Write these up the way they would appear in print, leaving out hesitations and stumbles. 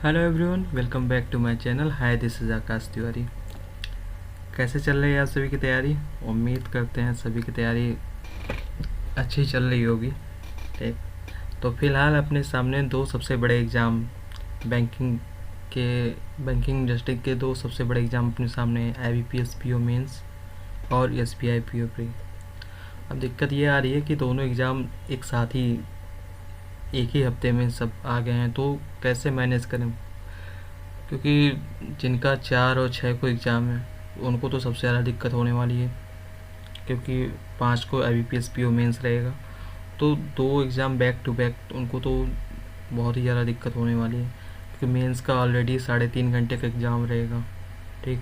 Hello everyone, welcome back to my channel. Hi, this is Akash Tiwari. कैसे चल रही है आप सभी की तैयारी? उम्मीद करते हैं सभी की तैयारी अच्छी चल रही होगी। ठीक, तो फिलहाल अपने सामने दो सबसे बड़े एग्ज़ाम बैंकिंग के बैंकिंग इंडस्ट्री के दो सबसे बड़े एग्ज़ाम अपने सामने हैं, IBPS PO मेंस और SBI PO प्री। अब दिक्कत ये आ रही है कि दोनों एग्ज़ाम एक साथ ही एक ही हफ्ते में सब आ गए हैं, तो कैसे मैनेज करें? क्योंकि जिनका 4 और 6 को एग्ज़ाम है उनको तो सबसे ज़्यादा दिक्कत होने वाली है, क्योंकि 5 को IBPS PO मेंस रहेगा। तो दो एग्ज़ाम बैक टू बैक उनको तो बहुत ही ज़्यादा दिक्कत होने वाली है, क्योंकि मेंस का ऑलरेडी 3.5 घंटे का एग्ज़ाम रहेगा। ठीक,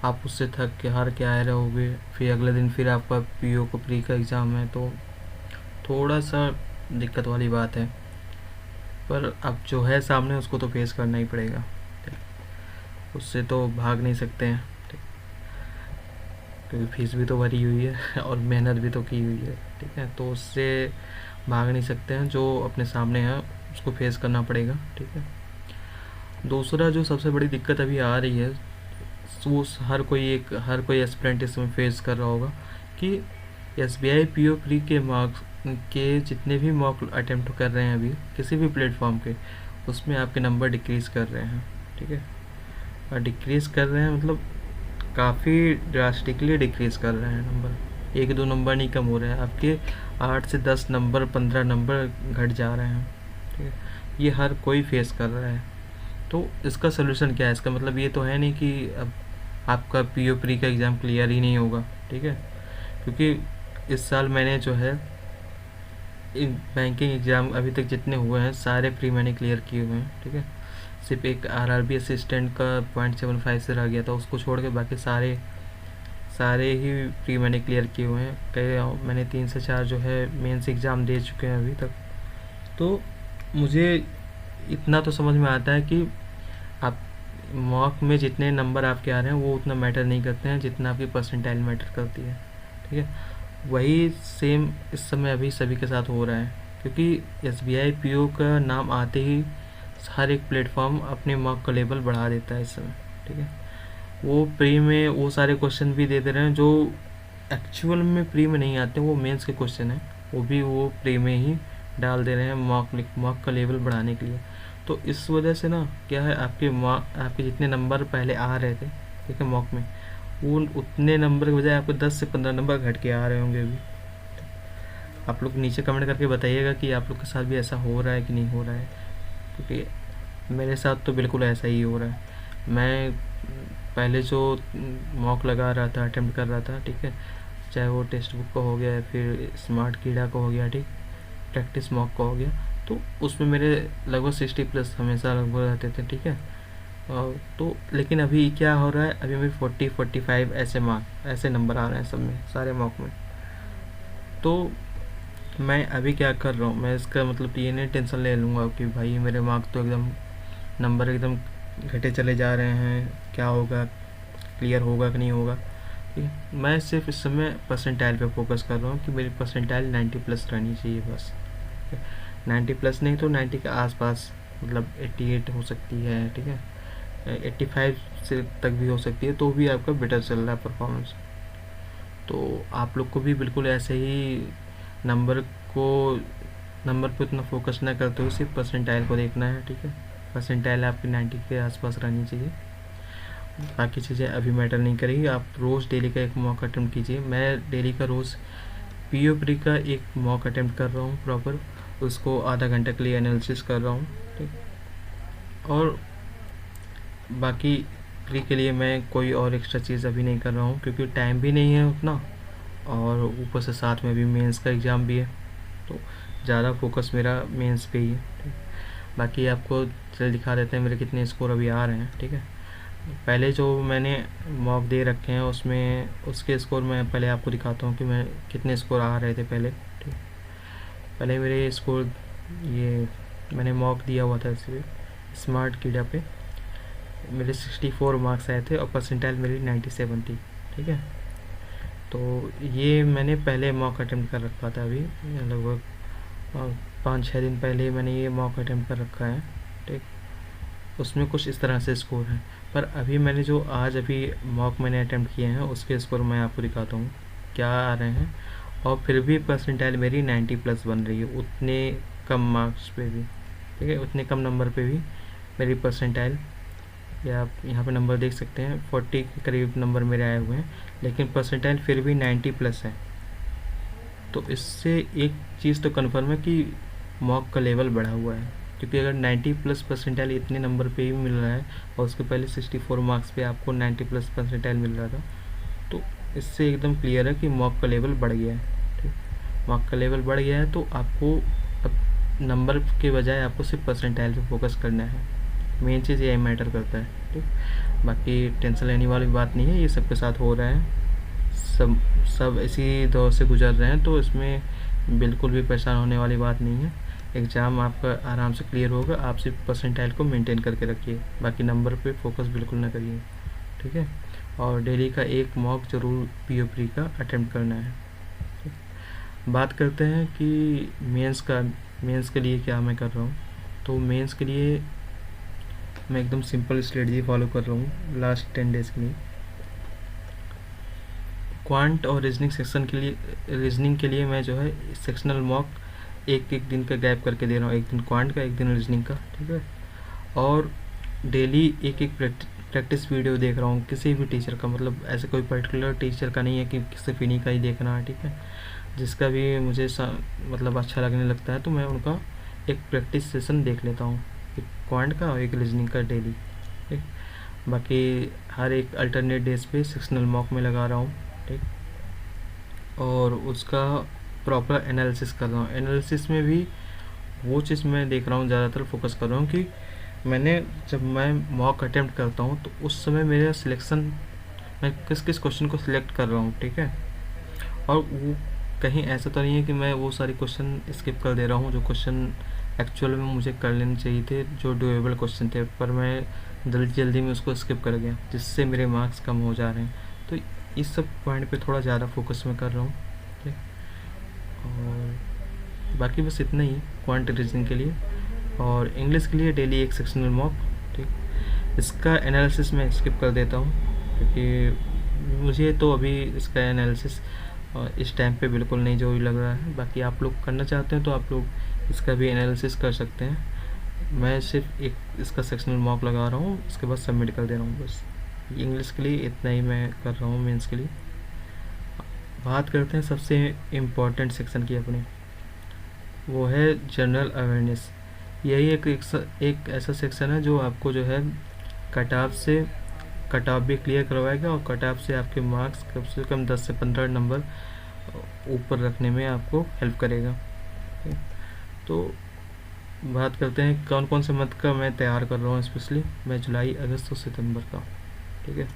आप उससे थक के हार के आए रहोगे, फिर अगले दिन फिर आपका PO को प्री का एग्ज़ाम है, तो थोड़ा सा दिक्कत वाली बात है। पर अब जो है सामने उसको तो फेस करना ही पड़ेगा, उससे तो भाग नहीं सकते हैं, क्योंकि फीस भी तो भरी हुई है और मेहनत भी तो की हुई है। ठीक है, तो उससे भाग नहीं सकते हैं, जो अपने सामने है उसको फेस करना पड़ेगा। ठीक है, दूसरा जो सबसे बड़ी दिक्कत अभी आ रही है वो हर कोई एस्पिरेंट इसमें फेस कर रहा होगा कि SBI PO प्री के मार्क्स के जितने भी मॉक अटेम्प्ट कर रहे हैं अभी किसी भी प्लेटफॉर्म के, उसमें आपके नंबर डिक्रीज़ कर रहे हैं। ठीक है, और डिक्रीज़ कर रहे हैं मतलब काफ़ी ड्रास्टिकली डिक्रीज़ कर रहे हैं नंबर। 1-2 नंबर नहीं कम हो रहे हैं आपके, 8 से 10 नंबर 15 नंबर घट जा रहे हैं। ठीक है, ये हर कोई फेस कर रहा है। तो इसका सलूशन क्या है? इसका मतलब ये तो है नहीं कि अब आपका PO प्री का एग्ज़ाम क्लियर ही नहीं होगा। ठीक है, क्योंकि इस साल मैंने जो है बैंकिंग एग्ज़ाम अभी तक जितने हुए हैं सारे प्री मैंने क्लियर किए हुए हैं। ठीक है, सिर्फ एक RRB असिस्टेंट का 0.75 से रह गया था, उसको छोड़ के बाकी सारे सारे ही प्री मैंने क्लियर किए हुए हैं। कई मैंने 3 से 4 जो है मेंस एग्ज़ाम दे चुके हैं अभी तक। तो मुझे इतना तो समझ में आता है कि आप मॉक में जितने नंबर आपके आ रहे हैं वो उतना मैटर नहीं करते हैं जितना आपकी परसेंटाइल मैटर करती है। ठीक है, वही सेम इस समय अभी सभी के साथ हो रहा है, क्योंकि SBI PO का नाम आते ही हर एक प्लेटफॉर्म अपने मॉक का लेवल बढ़ा देता है इस समय। ठीक है, वो प्री में वो सारे क्वेश्चन भी दे दे रहे हैं जो एक्चुअल में प्री में नहीं आते, वो मेंस के क्वेश्चन हैं, वो भी वो प्री में ही डाल दे रहे हैं मॉक का लेवल बढ़ाने के लिए। तो इस वजह से ना क्या है, आपके जितने नंबर पहले आ रहे थे, ठीक है, मॉक में, वो उतने नंबर के बजाय आपको 10 से 15 नंबर घट के आ रहे होंगे अभी। आप लोग नीचे कमेंट करके बताइएगा कि आप लोग के साथ भी ऐसा हो रहा है कि नहीं हो रहा है, क्योंकि मेरे साथ तो बिल्कुल ऐसा ही हो रहा है। मैं पहले जो मॉक लगा रहा था, अटेम्प्ट कर रहा था, ठीक है, चाहे वो टेक्स्ट बुक का हो गया या फिर स्मार्ट कीड़ा का हो गया, ठीक, प्रैक्टिस मॉक का हो गया, तो उसमें मेरे लगभग 60+ हमेशा लगभग रहते थे। ठीक है, तो लेकिन अभी क्या हो रहा है, अभी मेरे 40-45 ऐसे नंबर आ रहे हैं सब में, सारे मॉक में। तो मैं अभी क्या कर रहा हूँ, मैं इसका मतलब ये नहीं टेंशन ले लूँगा कि भाई मेरे मार्क्स तो एकदम नंबर एकदम घटे चले जा रहे हैं, क्या होगा, क्लियर होगा कि नहीं होगा। ठीक है, मैं सिर्फ इस समय परसेंटाइल पे फोकस कर रहा हूँ कि मेरी परसेंटाइल 90+ रहनी चाहिए बस। 90+ नहीं तो 90 के आसपास, मतलब 88 हो सकती है। ठीक है, 85 से तक भी हो सकती है, तो भी आपका बेटर चल रहा है परफॉर्मेंस। तो आप लोग को भी बिल्कुल ऐसे ही नंबर को नंबर पे उतना फोकस ना करते हुए सिर्फ परसेंटाइल को देखना है। ठीक है, परसेंटाइल आपकी 90 के आसपास रहनी चाहिए, बाकी चीज़ें अभी मैटर नहीं करेगी। आप रोज़ डेली का एक मॉक अटेम्प्ट कीजिए। मैं डेली का रोज़ PO प्री का एक मॉक अटेम्प्ट कर रहा हूँ प्रॉपर, उसको आधा घंटा के लिए एनालिसिस कर रहा हूँ। ठीक, और बाकी प्री के लिए मैं कोई और एक्स्ट्रा चीज़ अभी नहीं कर रहा हूँ, क्योंकि टाइम भी नहीं है उतना, और ऊपर से साथ में भी मेंस का एग्ज़ाम भी है, तो ज़्यादा फोकस मेरा मेंस पे ही है। ठीक, बाकी आपको चल दिखा देते हैं मेरे कितने स्कोर अभी आ रहे हैं। ठीक है, पहले जो मैंने मॉक दे रखे हैं उसमें उसके स्कोर मैं पहले आपको दिखाता हूँ कि मैं कितने स्कोर आ रहे थे पहले। ठीक, पहले मेरे स्कोर, ये मैंने मॉक दिया हुआ था इसमें स्मार्ट कीड़ा पे, मेरे 64 मार्क्स आए थे और परसेंटाइल मेरी 97 थी। ठीक है, तो ये मैंने पहले मॉक अटेम्प्ट कर रखा था, अभी लगभग 5-6 दिन पहले मैंने ये मॉक अटेम्प्ट कर रखा है। ठीक, उसमें कुछ इस तरह से स्कोर है। पर अभी मैंने जो आज अभी मॉक मैंने अटैम्प्ट किए हैं उसके स्कोर मैं आपको दिखाता हूँ क्या आ रहे हैं, और फिर भी परसेंटाइल मेरी 90 प्लस बन रही है उतने कम मार्क्स पे भी, ठीक है, उतने कम नंबर पे भी मेरी परसेंटाइल, या आप यहाँ पे नंबर देख सकते हैं 40 के करीब नंबर मेरे आए हुए हैं, लेकिन परसेंटाइल फिर भी 90 प्लस है। तो इससे एक चीज़ तो कन्फर्म है कि मॉक का लेवल बढ़ा हुआ है, क्योंकि अगर 90 प्लस परसेंटाइल इतने नंबर पे ही मिल रहा है और उसके पहले 64 मार्क्स पे आपको 90 प्लस परसेंटाइल मिल रहा था, तो इससे एकदम क्लियर है कि मॉक का लेवल बढ़ गया है। ठीक, मॉक का लेवल बढ़ गया है तो आपको अब नंबर के बजाय आपको सिर्फ परसेंटाइल पे फोकस करना है, मेन चीज़ यही मैटर करता है। ठीक, बाकी टेंशन लेने वाली बात नहीं है, ये सबके साथ हो रहा है, सब इसी दौर से गुजर रहे हैं, तो इसमें बिल्कुल भी परेशान होने वाली बात नहीं है। एग्ज़ाम आपका आराम से क्लियर होगा, आप सिर्फ परसेंटाइल को मेंटेन करके रखिए, बाकी नंबर पे फोकस बिल्कुल ना करिए। ठीक है, और डेली का एक मॉक ज़रूर पीओ का अटेम्प्ट करना है। बात करते हैं कि मेंस के लिए क्या मैं कर रहा हूँ। तो मेंस के लिए मैं एकदम सिंपल स्ट्रेटजी फॉलो कर रहा हूँ लास्ट 10 डेज़ के लिए। क्वांट और रीजनिंग के लिए मैं जो है सेक्शनल मॉक एक दिन का गैप करके दे रहा हूँ, एक दिन क्वांट का, एक दिन रीजनिंग का। ठीक है, और डेली एक प्रैक्टिस वीडियो देख रहा हूँ किसी भी टीचर का, मतलब ऐसे कोई पर्टिकुलर टीचर का नहीं है कि सिर्फ इन्हीं का ही देखना है। ठीक है, जिसका भी मुझे मतलब अच्छा लगने लगता है तो मैं उनका एक प्रैक्टिस सेशन देख लेता हूँ, एक क्वांट का और एक रीजनिंग का डेली। ठीक, बाकी हर एक अल्टरनेट डेज पे सेक्शनल मॉक में लगा रहा हूँ। ठीक, और उसका प्रॉपर एनालिसिस कर रहा हूँ। एनालिसिस में भी वो चीज़ मैं देख रहा हूँ, ज़्यादातर फोकस कर रहा हूँ कि जब मैं मॉक अटेम्प्ट करता हूँ तो उस समय मेरा सिलेक्शन, मैं किस किस क्वेश्चन को सिलेक्ट कर रहा हूँ। ठीक है, और वो कहीं ऐसा तो नहीं है कि मैं वो सारे क्वेश्चन स्किप कर दे रहा हूँ जो क्वेश्चन एक्चुअल में मुझे कर लेने चाहिए थे, जो डुएबल क्वेश्चन थे, पर मैं जल्दी में उसको स्किप कर गया, जिससे मेरे मार्क्स कम हो जा रहे हैं। तो इस सब पॉइंट पे थोड़ा ज़्यादा फोकस में कर रहा हूँ। ठीक, और बाकी बस इतना ही क्वांट रीजनिंग के लिए। और इंग्लिश के लिए डेली एक सेक्शनल मॉक। ठीक, इसका एनालिसिस मैं स्किप कर देता हूँ, क्योंकि मुझे तो अभी इसका एनालिसिस इस टाइम पे बिल्कुल नहीं जो लग रहा है। बाकी आप लोग करना चाहते हैं तो आप लोग इसका भी एनालिसिस कर सकते हैं। मैं सिर्फ एक इसका सेक्शनल मॉक लगा रहा हूँ, उसके बाद सबमिट कर दे रहा हूँ बस। इंग्लिश के लिए इतना ही मैं कर रहा हूँ मेंस के लिए। बात करते हैं सबसे इम्पोर्टेंट सेक्शन की अपनी, वो है जनरल अवेयरनेस। यही एक ऐसा सेक्शन है जो आपको जो है कट ऑफ भी क्लियर करवाएगा, और कट ऑफ से आपके मार्क्स कम से कम 10 से 15 नंबर ऊपर रखने में आपको हेल्प करेगा। तो बात करते हैं कौन कौन से मंथ का मैं तैयार कर रहा हूँ, स्पेशली मैं जुलाई, अगस्त और सितंबर का। ठीक है,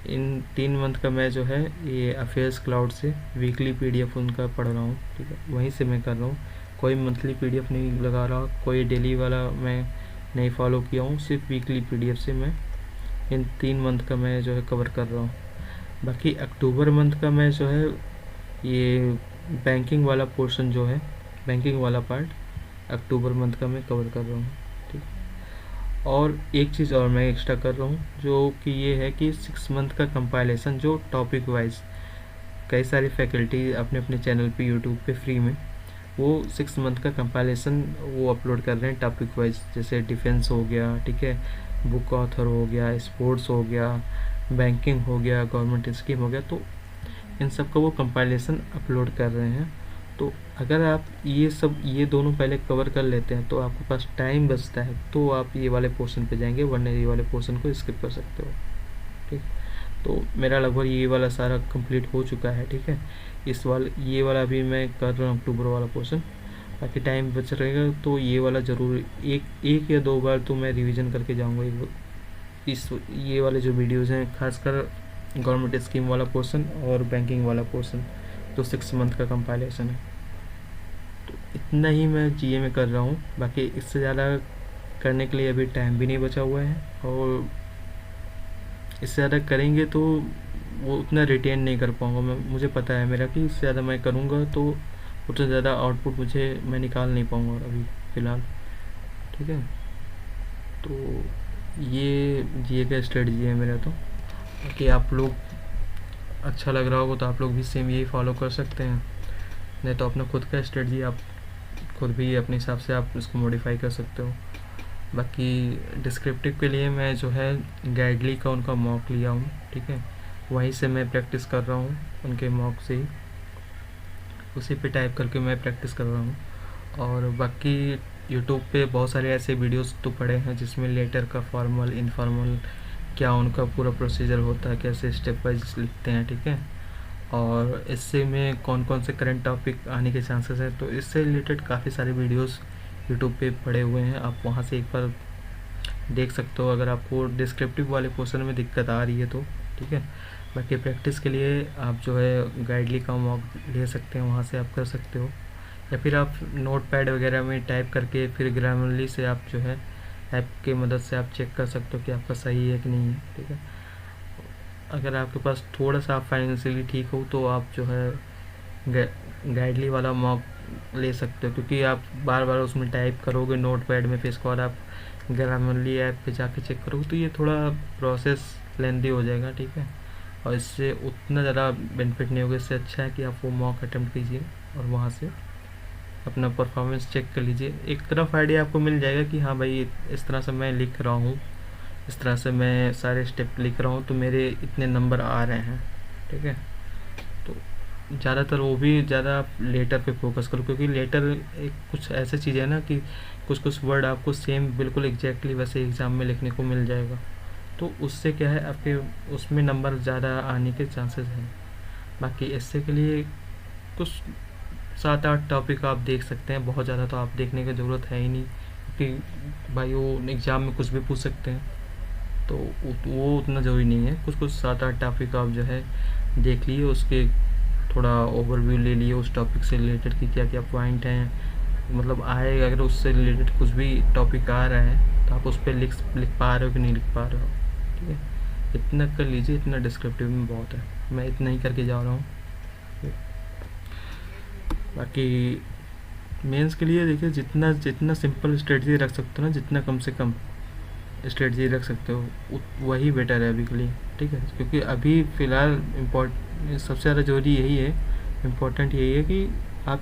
इन 3 मंथ का मैं जो है ये अफेयर्स क्लाउड से वीकली पीडीएफ उनका पढ़ रहा हूँ। ठीक है, वहीं से मैं कर रहा हूँ, कोई मंथली पीडीएफ नहीं लगा रहा, कोई डेली वाला मैं नहीं फॉलो किया हूँ, सिर्फ वीकली पीडीएफ से मैं इन 3 मंथ का मैं जो है कवर कर रहा हूँ। बाकी अक्टूबर मंथ का मैं जो है ये बैंकिंग वाला पोर्शन जो है, बैंकिंग वाला पार्ट अक्टूबर मंथ का मैं कवर कर रहा हूँ। ठीक, और एक चीज़ और मैं एक्स्ट्रा कर रहा हूँ, जो कि ये है कि 6 मंथ का कंपाइलेशन जो टॉपिक वाइज कई सारी फैकल्टी अपने अपने चैनल पे यूट्यूब पे फ्री में वो 6 मंथ का कंपाइलेशन वो अपलोड कर रहे हैं टॉपिक वाइज, जैसे डिफेंस हो गया, ठीक है, बुक ऑथर हो गया, स्पोर्ट्स हो गया, बैंकिंग हो गया, गवर्नमेंट स्कीम हो गया, तो इन सब का वो कंपाइलेशन अपलोड कर रहे हैं। तो अगर आप ये दोनों पहले कवर कर लेते हैं तो आपके पास टाइम बचता है, तो आप ये वाले पोर्शन पे जाएंगे, वरना ये वाले पोर्शन को स्किप कर सकते हो। ठीक, तो मेरा लगभग ये वाला सारा कंप्लीट हो चुका है। ठीक है, ये वाला भी मैं कर रहा हूँ अक्टूबर वाला पोर्शन, बाकी टाइम बच रहेगा तो ये वाला ज़रूर एक या 2 बार तो मैं रिवीजन करके जाऊँगा ये वाले जो वीडियोज़ हैं, खासकर गवर्नमेंट स्कीम वाला पोर्शन और बैंकिंग वाला पोर्शन, तो 6 मंथ का कंपाइलेशन है। तो इतना ही मैं जीए में कर रहा हूँ, बाकी इससे ज़्यादा करने के लिए अभी टाइम भी नहीं बचा हुआ है, और इससे ज़्यादा करेंगे तो वो उतना रिटेन नहीं कर पाऊँगा मुझे पता है मेरा कि इससे ज़्यादा मैं करूँगा तो उतना ज़्यादा आउटपुट मैं निकाल नहीं पाऊँगा अभी फ़िलहाल। ठीक है, तो ये जीए का स्ट्रेटजी है मेरा। तो बाकी आप लोग अच्छा लग रहा होगा तो आप लोग भी सेम यही फॉलो कर सकते हैं, नहीं तो अपना खुद का स्ट्रेटजी आप खुद भी अपने हिसाब से आप इसको मॉडिफाई कर सकते हो। बाकी डिस्क्रिप्टिव के लिए मैं जो है गाइडली का उनका मॉक लिया हूँ, ठीक है, वहीं से मैं प्रैक्टिस कर रहा हूँ, उनके मॉक से ही उसी पे टाइप करके मैं प्रैक्टिस कर रहा हूँ। और बाकी यूट्यूब पे बहुत सारे ऐसे वीडियोस तो पड़े हैं जिसमें लेटर का फॉर्मल इनफॉर्मल क्या उनका पूरा प्रोसीजर होता है, कैसे स्टेप वाइज लिखते हैं, ठीक है, और इससे में कौन कौन से करंट टॉपिक आने के चांसेस हैं। तो इससे रिलेटेड काफ़ी सारे वीडियोस यूट्यूब पे पड़े हुए हैं, आप वहाँ से एक बार देख सकते हो अगर आपको डिस्क्रिप्टिव वाले पोर्शन में दिक्कत आ रही है तो, ठीक है। बाकी प्रैक्टिस के लिए आप जो है गाइडली का मॉक ले सकते हैं, वहाँ से आप कर सकते हो, या फिर आप नोट पैड वगैरह में टाइप करके फिर ग्रामरली से आप जो है ऐप की मदद से आप चेक कर सकते हो कि आपका सही है कि नहीं है, ठीक है। अगर आपके पास थोड़ा सा आप फाइनेंशियली ठीक हो तो आप जो है गाइडली वाला मॉक ले सकते हो, क्योंकि आप बार बार उसमें टाइप करोगे नोट पैड में, फिर इसके बाद आप ग्रामरली ऐप पे जाके चेक करोगे तो ये थोड़ा प्रोसेस लेंदी हो जाएगा, ठीक है, और इससे उतना ज़्यादा बेनिफिट नहीं होगा। इससे अच्छा है कि आप वो मॉक अटेम्प्ट कीजिए और वहाँ से अपना परफॉर्मेंस चेक कर लीजिए, एक रफ आइडिया आपको मिल जाएगा कि हाँ भाई इस तरह से मैं लिख रहा हूँ, इस तरह से मैं सारे स्टेप लिख रहा हूँ तो मेरे इतने नंबर आ रहे हैं, ठीक है। तो ज़्यादातर वो भी ज़्यादा आप लेटर पे फोकस करो, क्योंकि लेटर एक कुछ ऐसी चीज़ है ना कि कुछ कुछ वर्ड आपको सेम बिल्कुल एग्जैक्टली वैसे एग्ज़ाम में लिखने को मिल जाएगा, तो उससे क्या है आपके उसमें नंबर ज़्यादा आने के चांसेस हैं। बाकी इससे के लिए कुछ 7-8 टॉपिक आप देख सकते हैं, बहुत ज़्यादा तो आप देखने की ज़रूरत है ही नहीं, क्योंकि भाई वो एग्ज़ाम में कुछ भी पूछ सकते हैं, तो वो उतना ज़रूरी नहीं है। कुछ कुछ 7-8 टॉपिक आप जो है देख लिए, उसके थोड़ा ओवरव्यू ले लिए उस टॉपिक से रिलेटेड कि क्या क्या पॉइंट हैं, मतलब आए अगर उससे रिलेटेड कुछ भी टॉपिक आ रहा है तो आप उस पर लिख पा रहे हो कि नहीं लिख पा रहे हो, ठीक है। इतना कर लीजिए, इतना डिस्क्रिप्टिव में बहुत है, मैं इतना ही करके जा रहा हूँ। बाकी मेंस के लिए देखिए जितना जितना सिंपल स्ट्रेटजी रख सकते हो ना, जितना कम से कम स्ट्रेटजी रख सकते हो वही बेटर है अभी के लिए, ठीक है, क्योंकि अभी फ़िलहाल सबसे ज़्यादा ज़रूरी यही है, इम्पोर्टेंट यही है कि आप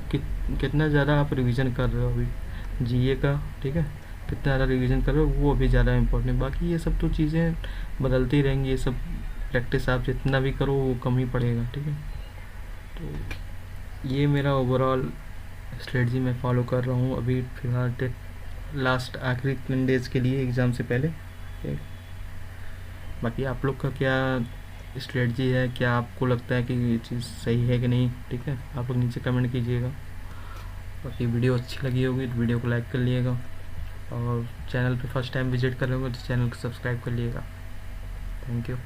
कितना ज़्यादा आप रिवीजन कर रहे हो अभी जीए का, ठीक है, कितना ज़्यादा रिवीजन कर रहे हो वो अभी ज़्यादा इम्पोर्टेंट। बाकी ये सब तो चीज़ें बदलती रहेंगी, ये सब प्रैक्टिस आप जितना भी करो वो कम ही पड़ेगा, ठीक है। तो ये मेरा ओवरऑल स्ट्रेटजी मैं फॉलो कर रहा हूँ अभी फ़िलहाल लास्ट आखिरी 10 डेज़ के लिए एग्ज़ाम से पहले। बाकी आप लोग का क्या स्ट्रेटजी है, क्या आपको लगता है कि ये चीज़ सही है कि नहीं, ठीक है, आप लोग नीचे कमेंट कीजिएगा। बाकी वीडियो अच्छी लगी होगी तो वीडियो को लाइक कर लिएगा, और चैनल पे फर्स्ट टाइम विजिट कर रहे हो तो चैनल को सब्सक्राइब कर लिएगा। Thank you.